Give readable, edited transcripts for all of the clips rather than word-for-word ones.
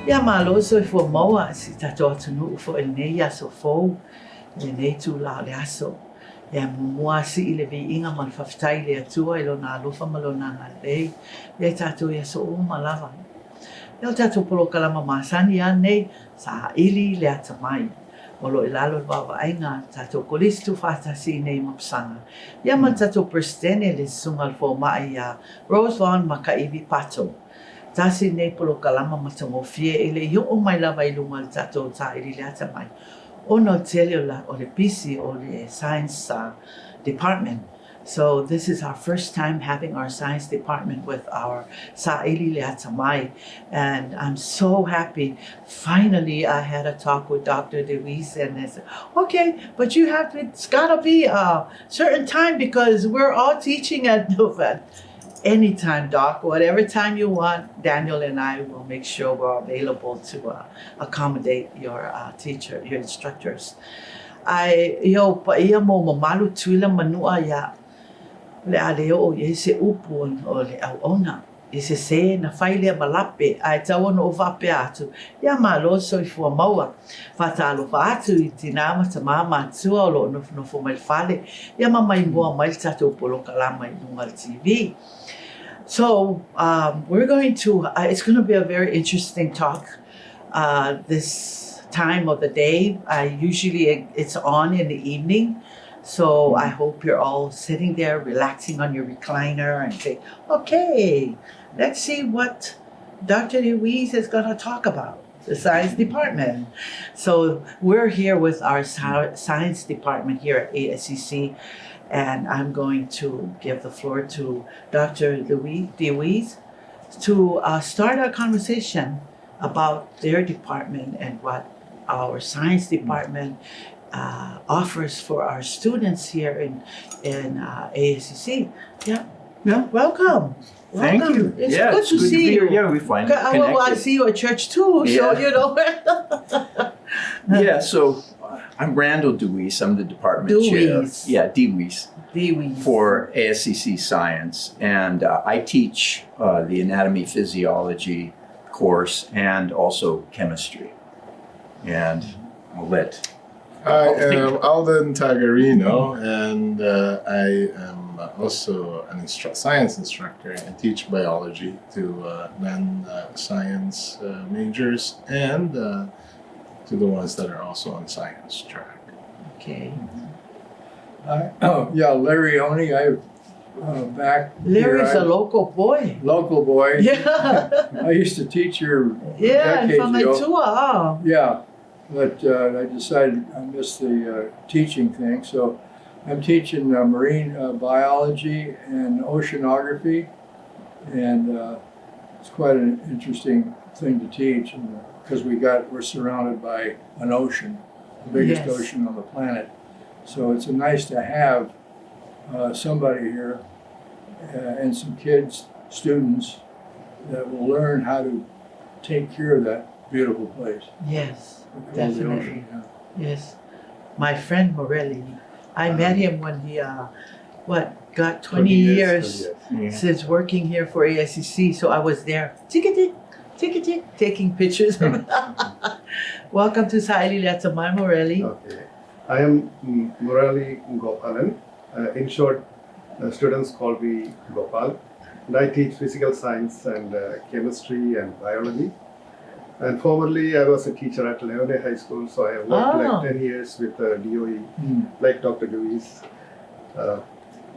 Ia malo so I fua maua si tatou atunuu fo I nei aso fou, le nei tūlā le aso. Ia mumua si I le viiga ma le whawhitai le atua I lona alofa ma lona ngalei. Ia tatou ia so o malava. Ia tatou polo kalama masani a nei Saili le Atamai. O lo ilalo le wawaainga tatou kolisi tu whatasi nei mapsanga. Ia ma tatou prestene le sunga le fo mai a Rose Lawn ma ka iwi pato. Tasi nei polo kalama matangofie I le iho o mai lava I lunga le tatou Saili le Atamai. Ono tele o le pisi o le science department. So this is our first time having our science department with our Saili le Atamai. And I'm so happy. Finally, I had a talk with Dr. DeWeese and they said, okay, but it's gotta be a certain time because we're all teaching at Novet. Anytime, Doc, whatever time you want, Daniel and I will make sure we're available to accommodate your your instructors. Pa ia mo mamalu tuila manua ia le aleo o ye se upu o le au ona. I se na whaile malape ai tau ono o vape atu. Ia malo so I fua maua. Whata alofa atu I tina mata mama atua o lo nofo mai whale. Ia mamai mua mai tatou polo kalama I lunga TV. So we're going to, it's going to be a very interesting talk this time of the day. Usually it's on in the evening. So I hope you're all sitting there relaxing on your recliner and say, okay, let's see what Dr. Louise is going to talk about, the science department. So we're here with our science department here at ASCC. And I'm going to give the floor to Dr. Louise to start our conversation about their department and what our science department offers for our students here in ASCC. Yeah, welcome. Thank you. It's good to see you. Yeah, we find it connected. Well, I see you at church too, so you know. Yeah, so I'm Randall DeWeese. I'm the department chair. Yeah, DeWeese. For ASCC Science. And I teach the anatomy physiology course and also chemistry. And I'll let... I am Alden Tagarino, and I am also an science instructor and teach biology to non-science majors and to the ones that are also on science track. Okay. Yeah, Larry Oney, back Larry's a local boy. Local boy. Yeah. I used to teach here decades from ago. Itua. Yeah, but I decided I missed the teaching thing, so I'm teaching marine biology and oceanography, and it's quite an interesting thing to teach, because we're surrounded by an ocean, the biggest ocean on the planet. So it's nice to have somebody here and some kids, students, that will learn how to take care of that beautiful place. Yes, Definitely. definitely. Yes. My friend Morelli, I met him when he, got 20 years since working here for ASCC. So I was there, tick, taking pictures. Welcome to Saili le Atamai, Morelli. Okay. I am Murali Gopalan. In short, students call me Gopal. And I teach physical science and chemistry and biology. And formerly, I was a teacher at Leone High School, so I have worked like 10 years with DOE, like Dr. Louise.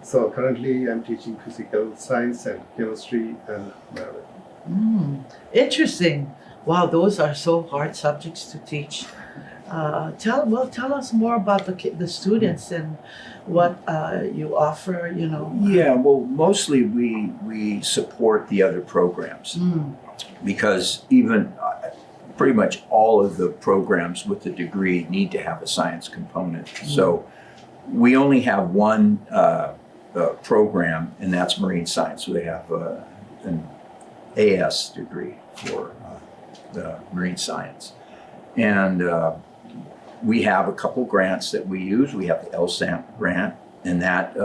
So currently, I'm teaching physical science and chemistry and biology. Interesting. Wow, those are so hard subjects to teach. Tell us more about the students and what you offer, you know. Yeah, well, mostly we support the other programs because even pretty much all of the programs with the degree need to have a science component. So we only have one program, and that's marine science. So they have an AS degree for the marine science. And we have a couple grants that we use. We have the LSAMP grant, and that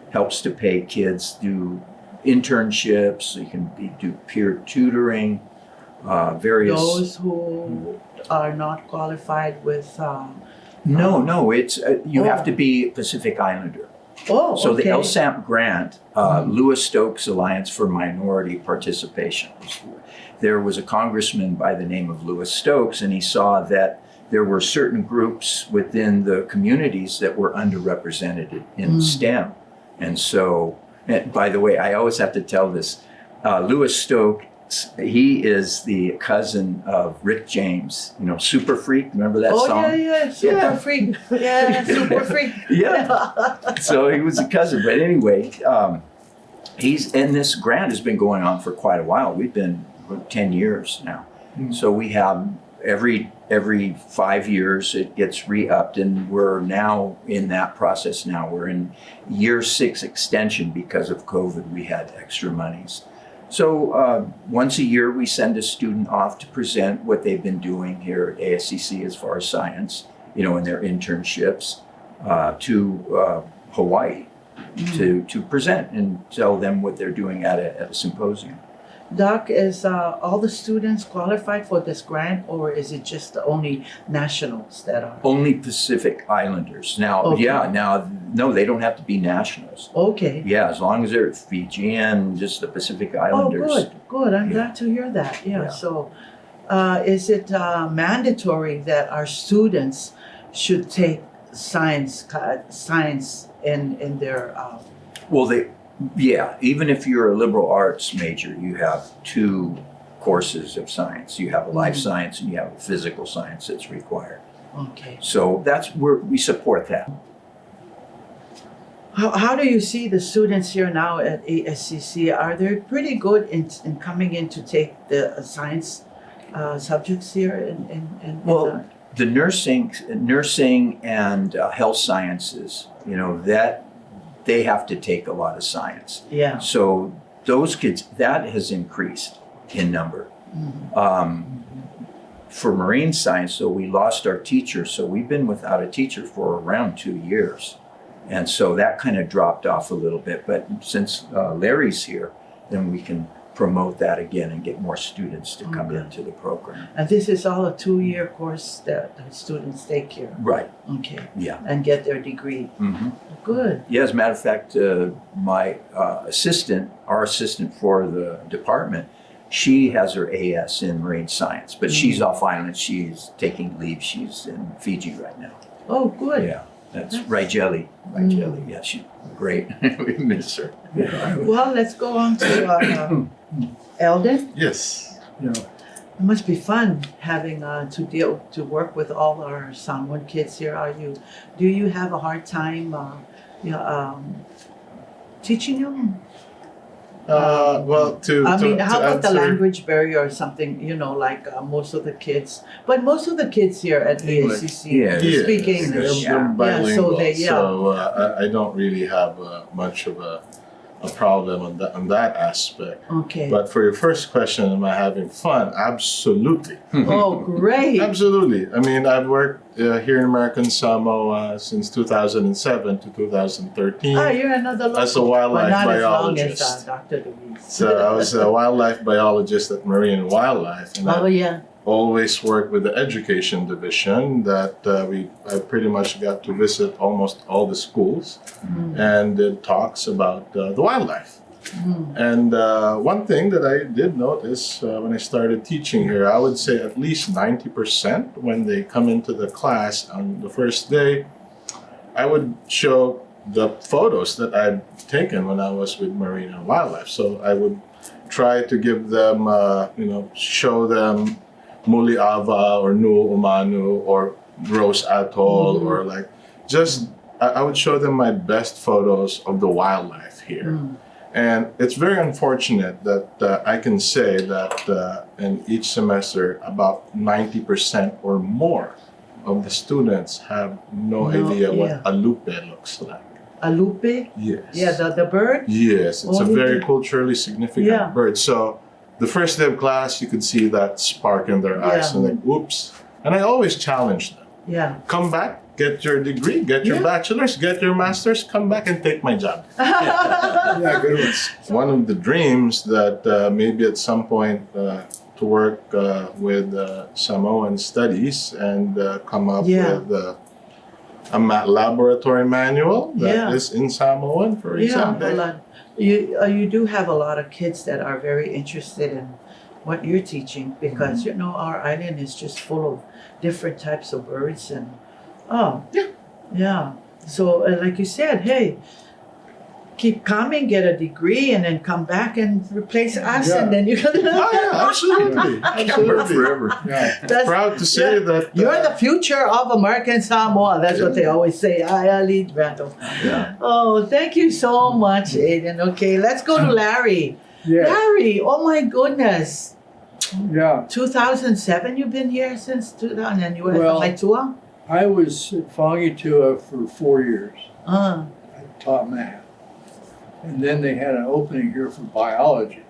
helps to pay kids do internships. You can do peer tutoring. various. Those who are not qualified with. No, it's you Oh. have to be Pacific Islander. Oh, So the okay. LSAMP grant, Lewis Stokes Alliance for Minority Participation. There was a congressman by the name of Lewis Stokes, and he saw that there were certain groups within the communities that were underrepresented in STEM. And so, and by the way, I always have to tell this, Lewis Stokes, he is the cousin of Rick James, Super Freak, remember that Oh, song? yeah, Super Yeah. Freak. Yeah, Super Freak. Yeah. So he was a cousin. But anyway, and this grant has been going on for quite a while. We've been 10 years now. So we have every 5 years it gets re-upped, and we're now in that process now. We're in year 6 extension because of COVID. We had extra monies. So once a year we send a student off to present what they've been doing here at ASCC as far as science, in their internships to Hawaii to present and tell them what they're doing at a symposium. Doc, is all the students qualified for this grant, or is it just only nationals that are? Only Pacific Islanders. Now, Okay. no, they don't have to be nationals. Okay. Yeah, as long as they're Fijian, just the Pacific Islanders. Oh, good. I'm Yeah. glad to hear that. Yeah. Yeah. So, is it mandatory that our students should take science in their? Well, even if you're a liberal arts major, you have 2 courses of science. You have a life science and you have a physical science that's required. Okay. So that's where we support that. How do you see the students here now at ASCC? Are they pretty good in coming in to take the science subjects here? Well, the nursing and health sciences, that they have to take a lot of science. Yeah. So those kids, that has increased in number. For marine science, so we lost our teacher. So we've been without a teacher for around 2 years. And so that kind of dropped off a little bit. But since Larry's here, then we can promote that again and get more students to come Okay. into the program. And this is all a 2-year course that the students take here. Right, Okay. yeah. And get their degree. Mm-hmm. Good. Yeah, as a matter of fact, my our assistant for the department, she has her AS in marine science, but she's off island. She's taking leave. She's in Fiji right now. Oh, good. Yeah, that's Rigeli. Yeah, she's great. We miss her. Well, let's go on to Eldon. Yes. It must be fun having to work with all our Samoan kids here. Do you have a hard time teaching them? Well, How about the answer- language barrier or something? Like most of the kids, but most of the kids here at ASCC Yeah. speak Yes, English. They're Yeah, bilingual, so so I don't really have much of a problem on that aspect. Okay. But for your first question, am I having fun? Absolutely. Oh, great. Absolutely. I mean, I've worked here in American Samoa since 2007 to 2013. You're another local. As a wildlife but not biologist. as long as Dr. Louise. So I was a wildlife biologist at Marine and Wildlife, and Oh, I yeah. always worked with the education division. That I pretty much got to visit almost all the schools and did talks about the wildlife. And one thing that I did notice when I started teaching here, I would say at least 90% when they come into the class on the first day, I would show the photos that I'd taken when I was with Marine and Wildlife. So I would try to give them, show them Muli Ava or Nu Umanu or Rose Atoll or like I would show them my best photos of the wildlife here. And it's very unfortunate that I can say that in each semester, about 90% or more of the students have no idea what a lupe looks like. A lupe? Yes. Yeah, the bird? Yes, it's a Oh, very yeah. culturally significant Yeah. bird. So the first day of class, you could see that spark in their eyes Yeah. and like, oops. And I always challenge them. Yeah. Come back, get your degree, get your Yeah. bachelor's, get your master's, come back and take my job. Yeah, good ones. One of the dreams that maybe at some point to work with Samoan studies and come up Yeah. with a laboratory manual that is Yeah. in Samoan, for example. You do have a lot of kids that are very interested in what you're teaching because our island is just full of different types of birds and yeah. So like you said, hey, keep coming, get a degree, and then come back and replace us, Yeah. and then you can. Absolutely. Can't work forever. Yeah. That's- Proud to say that You're the future of American Samoa. That's what they always say. I lead Randall. Yeah. Oh, thank you so much, Aiden. Okay, let's go to Larry. Yeah. Larry, oh my goodness. Yeah. 2007, you've been here since 2000, and you were Well- at Maitua? I was at Whangitua for 4 years. Uh, I taught math. And then they had an opening here for biology.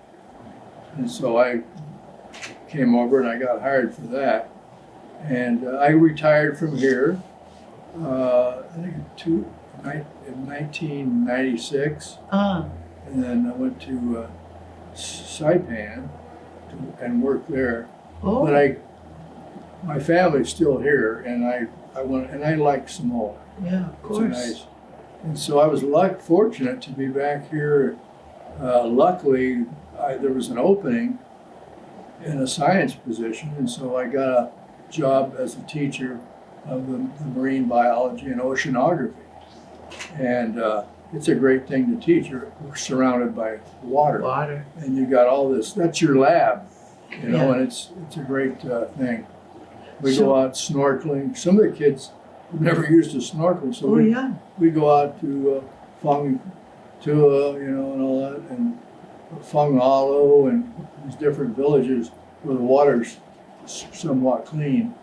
And so I came over and I got hired for that. And I retired from here, I think in 1996. And then I went to Saipan and worked there. oh, But my family's still here, and I went, and I like Samoa. yeah, of It's course. nice. And so I was fortunate to be back here. Luckily, there was an opening in a science position, and so I got a job as a teacher of the marine biology and oceanography. And it's a great thing to teach. You're surrounded by water, Water. and you got all this. That's your lab, Yeah. and it's a great thing. We So- go out snorkeling. Some of the kids have never used a snorkel, so Oh, yeah. we go out to Whangitua, and all that, and Whangalo, and these different villages where the water's somewhat clean.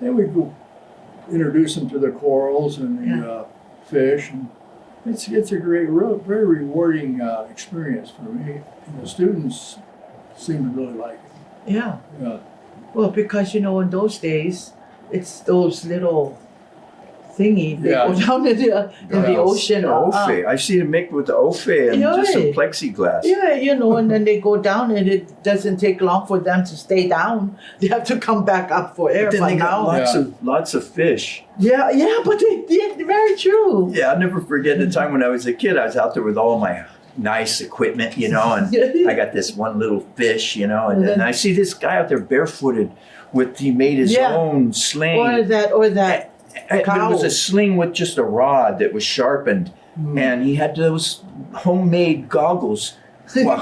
Then we go introduce them to the corals and the fish, and it's a great, very rewarding experience for me. And the students seem to really like it. Yeah. Yeah. Well, because in those days, it's those little thingy they Yeah. go down in the ocean. The Ofe. I see them make with the Ofe and just some Yeah. plexiglass. Yeah, and then they go down, and it doesn't take long for them to stay down. They have to come back up for air. But then But they got now, lots of fish. yeah, but they very true. Yeah, I'll never forget the time when I was a kid. I was out there with all my nice equipment, and I got this one little fish, and then I see this guy out there barefooted he made his Yeah. own sling. Or that. It was cow. a sling with just a rod that was sharpened, and he had those homemade goggles. Wow.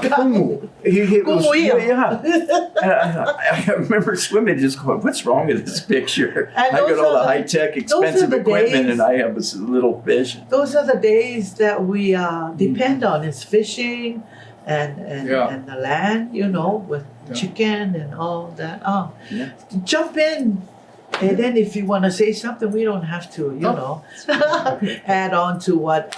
It was, yeah. And I remember swimming, just going, "What's wrong with this picture?" And I got those all are the the- high-tech, those expensive are the equipment, days- and I have this little fish. Those are the days that we depend on. It's fishing and the land, with Yeah. chicken and all that. Yeah. Jump in. And then if you want to say something, we don't have to, add on to what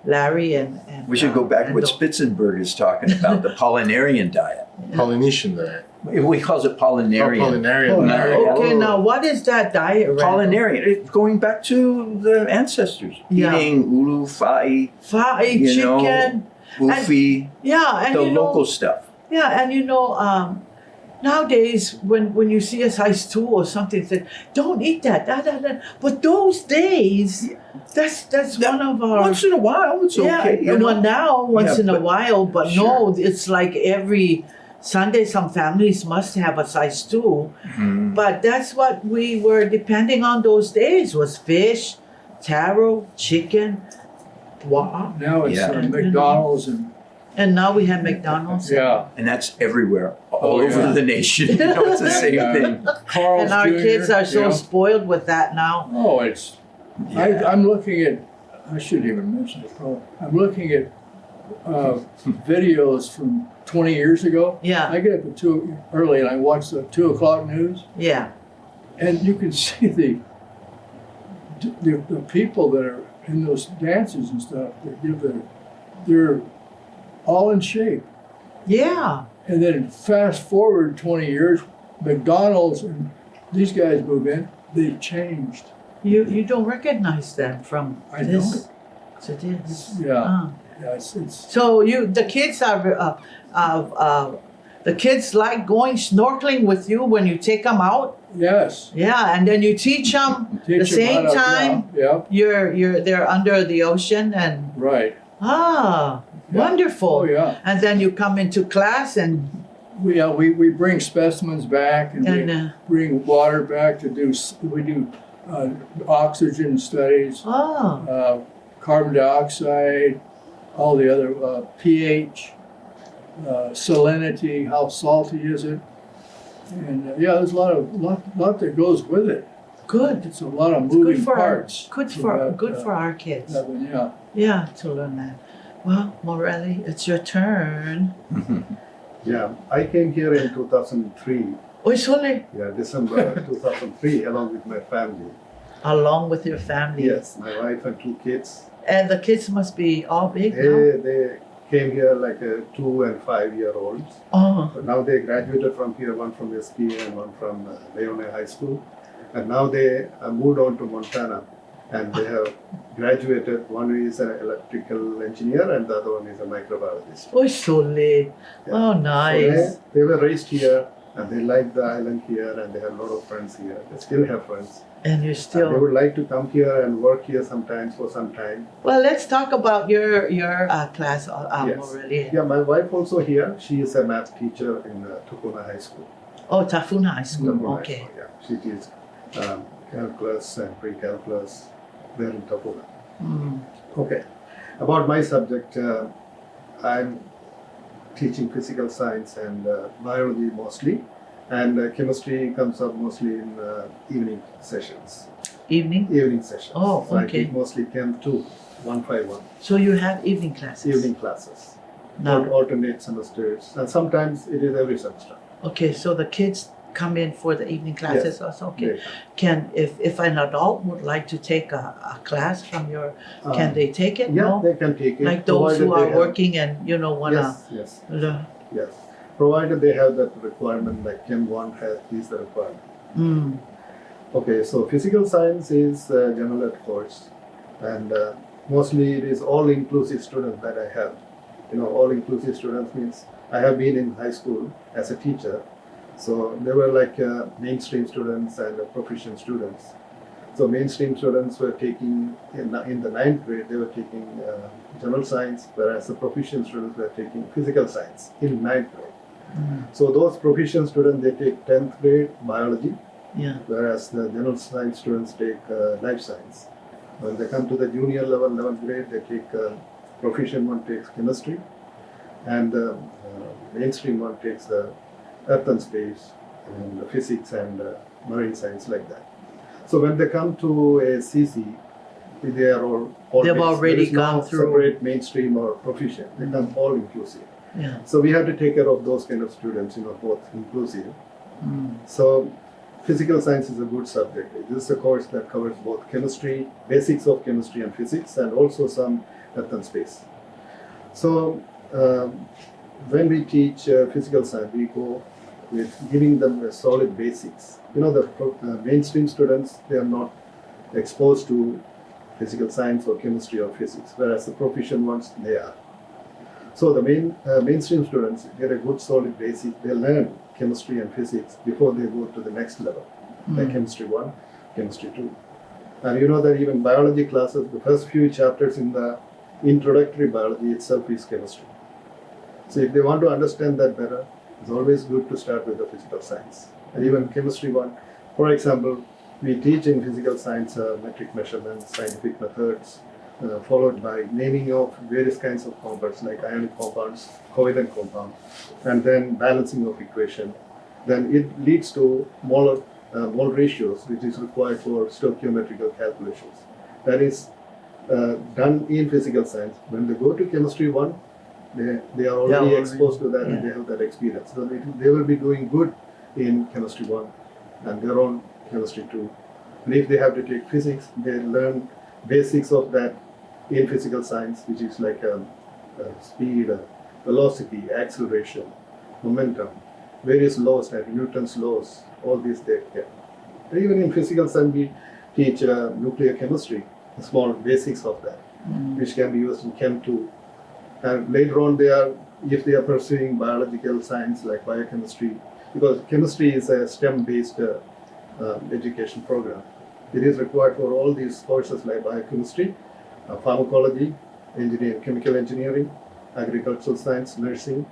Larry and We should go back to what Randall- Spitzenberg is talking about, the Polynarian diet. Polynesian diet. We call it Polynarian. Polynarian Oh, diet. Okay, now what is that diet, Randall? Polynarian, going back to the ancestors, Yeah. eating ulu, fa'i, Fried You know, chicken. ufi, Yeah, and the local stuff. Yeah, and nowadays when you see a size 2 or something, say, don't eat that. But those days, that's one of our Once in a while, it's okay. Well, now once Yeah, in a but- while, but no, it's like every Sunday. Some families must have a size 2, Mhm. but that's what we were depending on those days was fish, taro, chicken. Wow. Now it's Yeah. McDonald's And now we have McDonald's. And that's everywhere, all Oh, over yeah. the nation. It's the same Yeah. thing. Carl's And our Jr., kids are so you know. spoiled with that now. Oh, it's. Yeah. I'm looking at. I shouldn't even mention it. Probably. I'm looking at videos from 20 years ago. Yeah, I get up at 2 early and I watch the 2 o'clock news, yeah, and you can see the people that are in those dances and stuff. They're all in shape. yeah. And then fast forward 20 years, McDonald's and these guys move in. They've changed. You don't recognize them from I this to this. Yeah. Uh. Yeah, it's So the kids are The kids like going snorkeling with you when you take them out. Yes. Yeah, and then you teach them the Teach 'em same how to- time. Yeah, They're under the ocean and right. ah, Yeah. wonderful. Oh, yeah. And then you come into class and We bring specimens back and we bring water back to do, we do oxygen studies, carbon dioxide, all the other pH, salinity, how salty is it? And there's a lot that goes with it. good. It's a lot of It's moving good for parts. good for our kids. Yeah, to learn that. Well, Morelli, it's your turn. Yeah, I came here in 2003. Oi, Sole. Yeah, December 2003, along with my family. Along with your family. Yes, my wife and 2 kids. And the kids must be all big now. They came here like 2 and 5-year-olds. Oh, But now they graduated from here, one from SPA and one from Leone High School. And now they moved on to Montana and they have graduated. One is an electrical engineer and the other one is a microbiologist. oi, Sole. Oh, nice. So they were raised here and they like the island here and they have a lot of friends here. They still have friends. And you're And they still. would like to come here and work here sometimes for some time. Well, let's talk about your class, Yes. Morelli. Yeah, my wife also here. She is a math teacher in Tupuna High School. Oh, Tafuna High School. Tupuna High Okay. School, yeah. She teaches calculus and pre-calculus there in Tupuna. Mm. Okay. About my subject, I'm teaching physical science and biology mostly. And chemistry comes up mostly in evening sessions. Evening. Evening sessions. Oh, So I okay. teach mostly Chem 2, 151. So you have evening classes. Evening classes. Now, Alternate semesters. And sometimes it is every semester. okay. So the kids come in for the evening classes. Yes. Also, okay. They- Can if an adult would like to take a class from your, uh, can they take it? Yeah, No? they can take it. Like those who provided are they have- working and wanna Yes, learn. yes. Provided they have that requirement, like Chem 1 is the requirement. Mm. Okay, so physical science is a general ed course, and mostly it is all-inclusive students that I have. All-inclusive students means I have been in high school as a teacher, so they were like mainstream students and proficient students. So mainstream students were taking, in the 9th grade, they were taking general science, whereas the proficient students were taking physical science in 9th grade. Mm. So those proficient students, they take 10th grade biology, Yeah. whereas the general science students take life science. When they come to the junior level, 11th grade, they take proficient one takes chemistry, and mainstream one takes the earth and space, and physics and marine science like that. So when they come to a CC, they are all They've mixed. already There is no gone through- separate mainstream or proficient. They come all inclusive. Yeah. So we have to take care of those kind of students, both inclusive. Mm. So physical science is a good subject. This is a course that covers both chemistry, basics of chemistry and physics, and also some earth and space. So when we teach physical science, we go with giving them a solid basics. The mainstream students, they are not exposed to physical science or chemistry or physics, whereas the proficient ones, they are. So the mainstream students get a good solid basic. They learn chemistry and physics before they go to the next level, like chemistry 1, chemistry 2. And you know that even biology classes, the first few chapters in the introductory biology itself is chemistry. So if they want to understand that better, it's always good to start with the physical science. And even chemistry 1, for example, we teach in physical science metric measurements, scientific methods, followed by naming of various kinds of compounds like ionic compounds, covalent compounds, and then balancing of equation. Then it leads to mole ratios, which is required for stoichiometrical calculations. That is done in physical science. When they go to chemistry 1, they are already exposed to that and they have that experience. So they will be doing good in chemistry 1 and their own chemistry 2. And if they have to take physics, they learn basics of that in physical science, which is like speed, velocity, acceleration, momentum, various laws like Newton's laws, all these they get. Even in physical science, we teach nuclear chemistry, small basics of that, which can be used in Chem 2. And later on, they are if they are pursuing biological science like biochemistry, because chemistry is a STEM-based education program. It is required for all these courses like biochemistry, pharmacology, chemical engineering, agricultural science, nursing,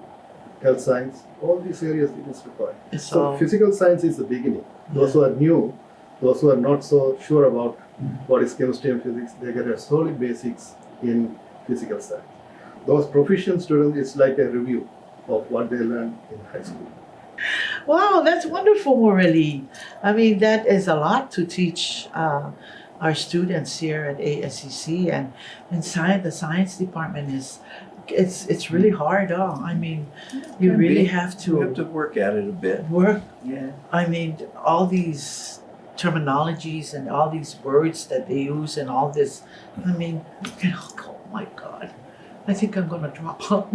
health science, all these areas it is required. So physical science is the beginning. Those who are new, those who are not so sure about what is chemistry and physics, they get a solid basics in physical science. Those proficient students, it's like a review of what they learned in high school. Wow, that's wonderful, Morelli. I mean, that is a lot to teach our students here at ASCC, and the science department it's really hard. I mean, you really have You have to work at it a bit. work. Yeah. I mean, all these terminologies and all these words that they use and all this. I mean, oh my God. I think I'm going to drop out.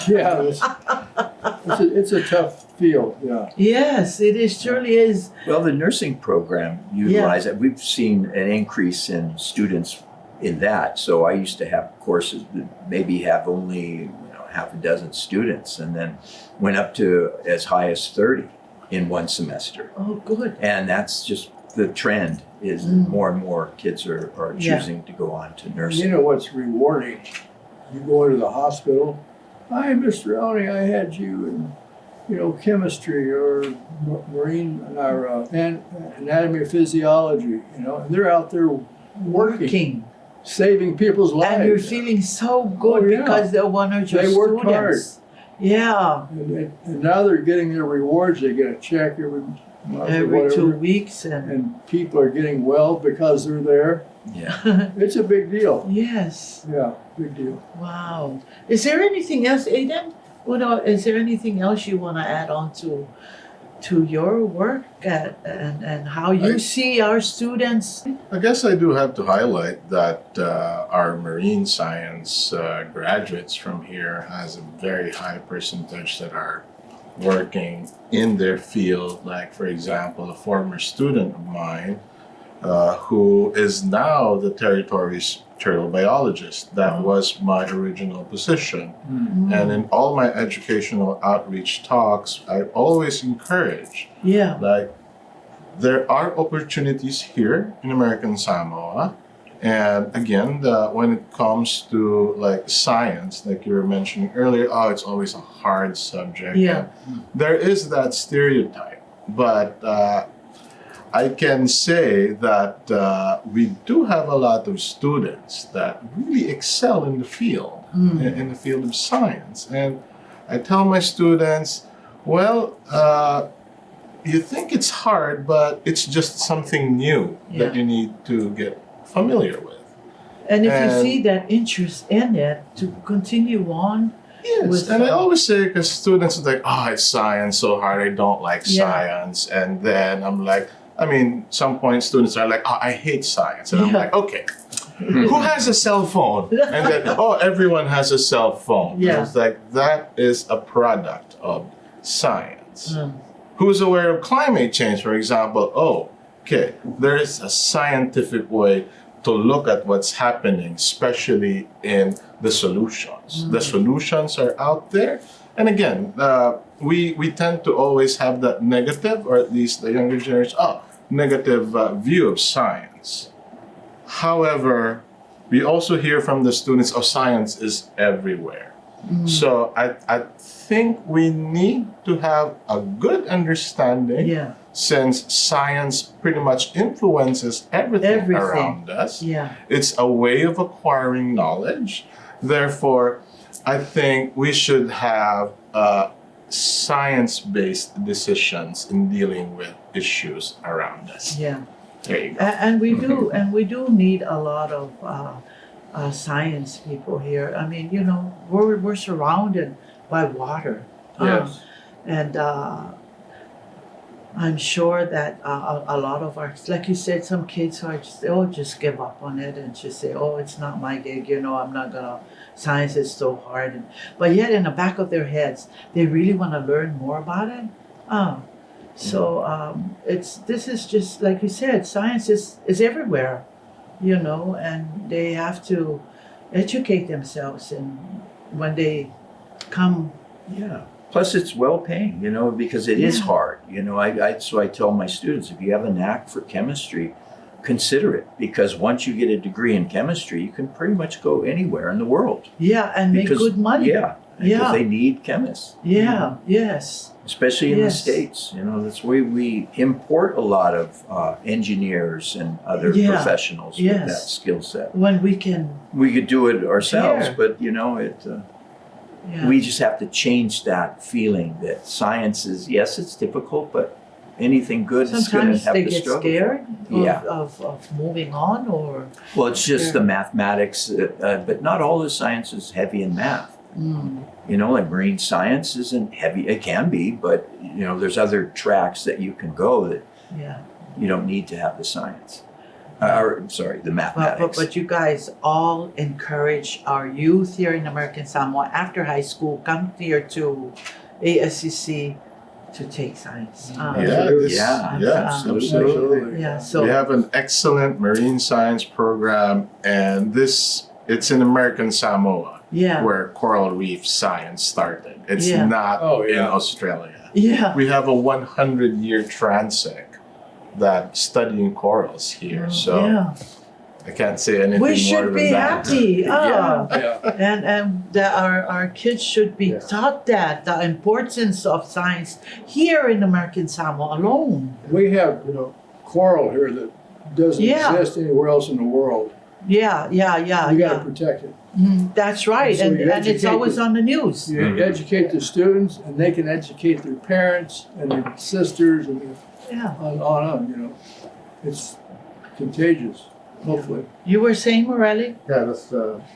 Yeah, it's a tough field, yeah. Yes, it is, surely is. Well, the nursing program utilizes it. We've seen an increase in students in that. So I used to have courses that maybe have only half a dozen students, and then went up to as high as 30 in one semester. Oh, good. And that's just the trend is more and more kids are choosing to go on to nursing. You know what's rewarding? You go into the hospital, hi, Mr. Elney, I had you in, chemistry or marine or anatomy or physiology, and they're out there working, saving people's lives. And you're feeling so good because they're one of your They worked hard. students. Yeah. And now they're getting their rewards. They get a check every month or Every whatever. 2 weeks And people are getting well because they're there. Yeah. It's a big deal. Yes. Yeah, big deal. Wow. Is there anything else, Aiden? Is there anything else you want to add on to your work and how you see our students? I guess I do have to highlight that our marine science graduates from here has a very high percentage that are working in their field. Like, for example, a former student of mine who is now the territory's turtle biologist. That was my original position. And in all my educational outreach talks, I always encourage, like, there are opportunities here in American Samoa. And again, when it comes to like science, like you were mentioning earlier, it's always a hard subject. Yeah. There is that stereotype, but I can say that we do have a lot of students that really excel in the field, in the field of science. And I tell my students, well, you think it's hard, but it's just something new that you need to get familiar with. And if you see that interest in it, to continue on. Yes, and I always say, because students are like, it's science so hard, I don't like science. And then I'm like, some point students are like, I hate science. And I'm like, okay, who has a cell phone? And then, everyone has a cell phone. Yeah. And it's like, that is a product of science. Who's aware of climate change, for example? Okay, there is a scientific way to look at what's happening, especially in the solutions. The solutions are out there. And again, we tend to always have that negative, or at least the younger generation, negative view of science. However, we also hear from the students, science is everywhere. So I think we need to have a good understanding, since science pretty much influences everything around us. It's a way of acquiring knowledge. Therefore, I think we should have science-based decisions in dealing with issues around us. Yeah. There you go. And we do need a lot of science people here. I mean, we're surrounded by water. Yes. And I'm sure that a lot of our, like you said, some kids are just give up on it and just say, it's not my gig, I'm not gonna, science is so hard. But yet in the back of their heads, they really want to learn more about it. So this is just, like you said, science is everywhere, and they have to educate themselves. And when they come. Yeah. Plus, it's well paying, because it is Yeah. hard. So I tell my students, if you have a knack for chemistry, consider it, because once you get a degree in chemistry, you can pretty much go anywhere in the world. Yeah, and make good money. Yeah. Because Yeah. they need chemists. Yeah, yes. Especially in the Yes. States. That's why we import a lot of engineers and other Yeah. professionals with Yes. that skill set. When we can, We could do it ourselves, Here. but yeah. we just have to change that feeling that science is, yes, it's difficult, but anything good is going to Sometimes have they to get struggle. scared Yeah. of moving on, or Well, it's just Yeah. the mathematics, but not all the science is heavy in math. Like marine science isn't heavy. It can be, but there's other tracks that you can go that yeah. you don't need to have the science. The mathematics. But you guys all encourage our youth here in American Samoa after high school come here to ASCC to take science. Yeah. Yes, Um, absolutely. Yeah, so We have an excellent marine science program, and it's in American Samoa yeah, where coral reef science started. It's Yeah. not Oh, in yeah. Australia. yeah, We have a 100-year transect that's studying corals here, so yeah. I can't say anything We more should than be that. happy. Yeah. Yeah. And that our kids should be Yeah. taught that the importance of science here in American Samoa alone. We have, coral here that doesn't Yeah. exist anywhere else in the world. Yeah, yeah, yeah, You gotta yeah. protect it. That's right, So and you it's educate always the- on the news. You Mhm. educate the students, and they can educate their parents and their sisters, and Yeah. on. It's contagious, hopefully. You were saying, Morelli? Yeah, I was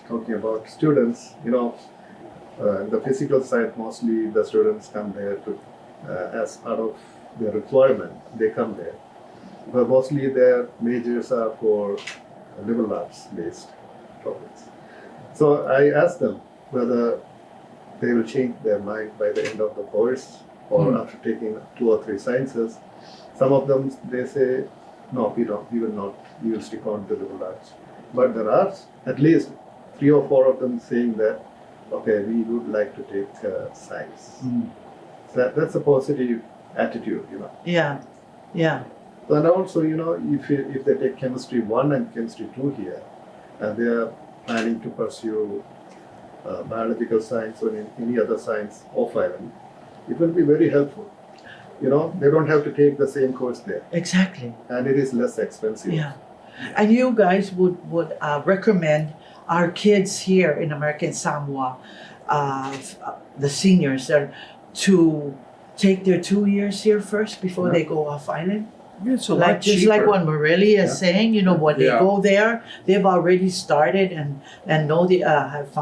talking about students. The physical side, mostly the students come there to, as part of their requirement, they come there. But mostly their majors are for liberal arts based topics. So I asked them whether they will change their mind by the end of the course or after taking 2 or 3 sciences. Some of them, they say, no, we will not, we will stick on to liberal arts. But there are at least 3 or 4 of them saying that, okay, we would like to take science. So that's a positive attitude. Yeah, yeah, And also, if they take chemistry 1 and chemistry 2 here, and they are planning to pursue biological science or any other science off island, it will be very helpful. They don't have to take the same course there, exactly. and it is less expensive. Yeah. And you guys would recommend our kids here in American Samoa, the seniors, to take their 2 years here first before they go off island? It's a lot Just cheaper. like what Morelli is Yeah. saying, when they Yeah. go there, they've already started and know they have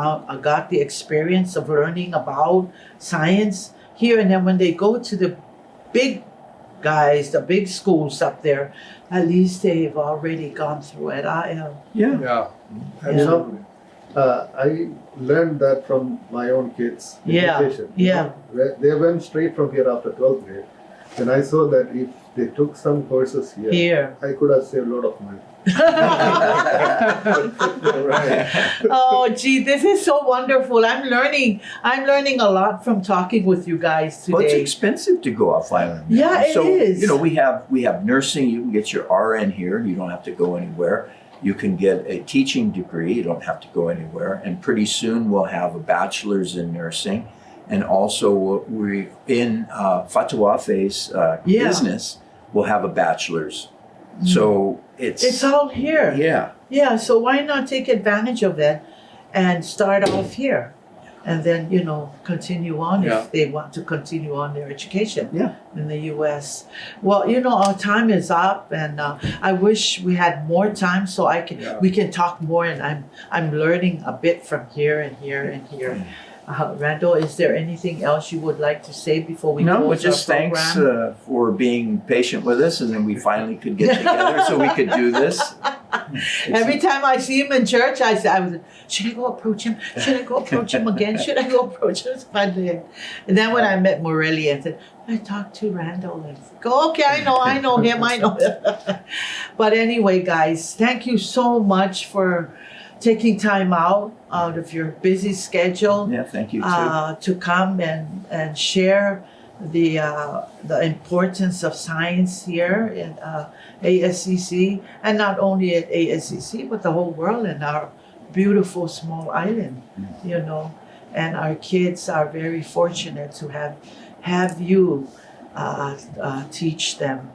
got the experience of learning about science here, and then when they go to the big guys, the big schools up there, at least they've already gone through it. Yeah. Yeah, absolutely. I learned that from my own kids' Yeah, education. yeah. They went straight from here after 12th grade. And I saw that if they took some courses here, Here. I could have saved a lot of money. Right. Oh, gee, this is so wonderful. I'm learning a lot from talking with you guys today. Well, it's expensive to go off island. Yeah, it so, is. we have nursing. You can get your RN here. You don't have to go anywhere. You can get a teaching degree. You don't have to go anywhere. And pretty soon we'll have a bachelor's in nursing. And also we in Fatuafe's business, we'll have a bachelor's. So It's all here. Yeah. Yeah, so why not take advantage of it and start off here? And then, continue on Yeah. if they want to continue on their education Yeah. in the U.S. Well, our time is up, and I wish we had more time so Yeah. we can talk more. And I'm learning a bit from here and here and here. Randall, is there anything else you would like to say before we No, close just our thanks program? For being patient with us, and then we finally could get together so we could do this. Every time I see him in church, I was, should I go approach him? Should I go approach him again? Should I go approach him? Finally. And then when I met Morelli, I said, I talked to Randall. And go, okay, I know him, I know him. But anyway, guys, thank you so much for taking time out out of your busy schedule Yeah, thank you too. to come and share the importance of science here at ASCC, and not only at ASCC but the whole world and our beautiful small island, you know. And our kids are very fortunate to have you teach them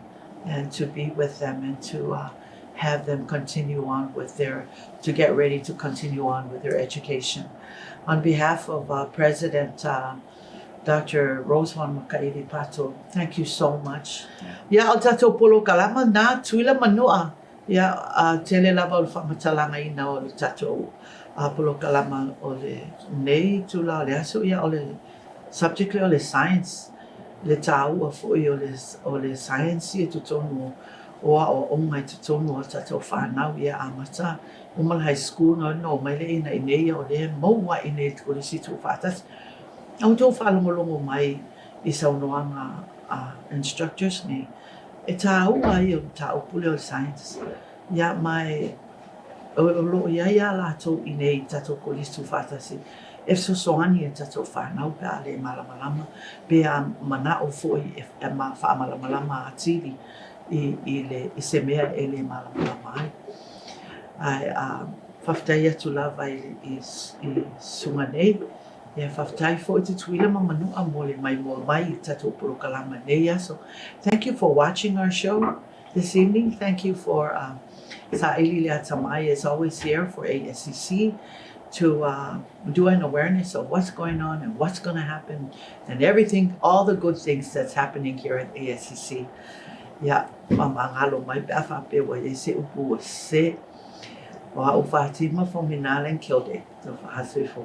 and to be with them and to have them continue on with to get ready to continue on with their education. On behalf of President Dr. Rosewan Makaili Pato, thank you so much. Ya o tatou polo kalama na tuila manua. Ya tele lava o whamatalanga ina o le tatou polo kalama o le nei tula o le aso ia o le subject o le science. Le tau a fui o le science e tutonu o o mai tutonu o tatou whanau ia amata. Umal high school no mai le ina inei o le maua inei ko le situ whatas. Ang tō whalongolongo mai I saunoanga instructors ni. E tā ua I o tā upule o science. Ia mai o lo ia la tō I nei tātou ko listu whatasi. E sosoani e tātou whanau pe ale malamalama. Pe a mana o foi e ma wha malamalama a tiri I se mea e le malamalama ai. Ai whaftai atu lava I sunga nei. Yeah, whaftai fo te tuila ma manua mole mai mai tatou puro kalama nei aso. Thank you for watching our show this evening. Thank you for Saili le Atamai is always here for ASCC to do an awareness of what's going on and what's going to happen and everything, all the good things that's happening here at ASCC. Yeah, mamangalo mai befa pe wa se upu se wa ufatima for minalen kilde. So hasifo.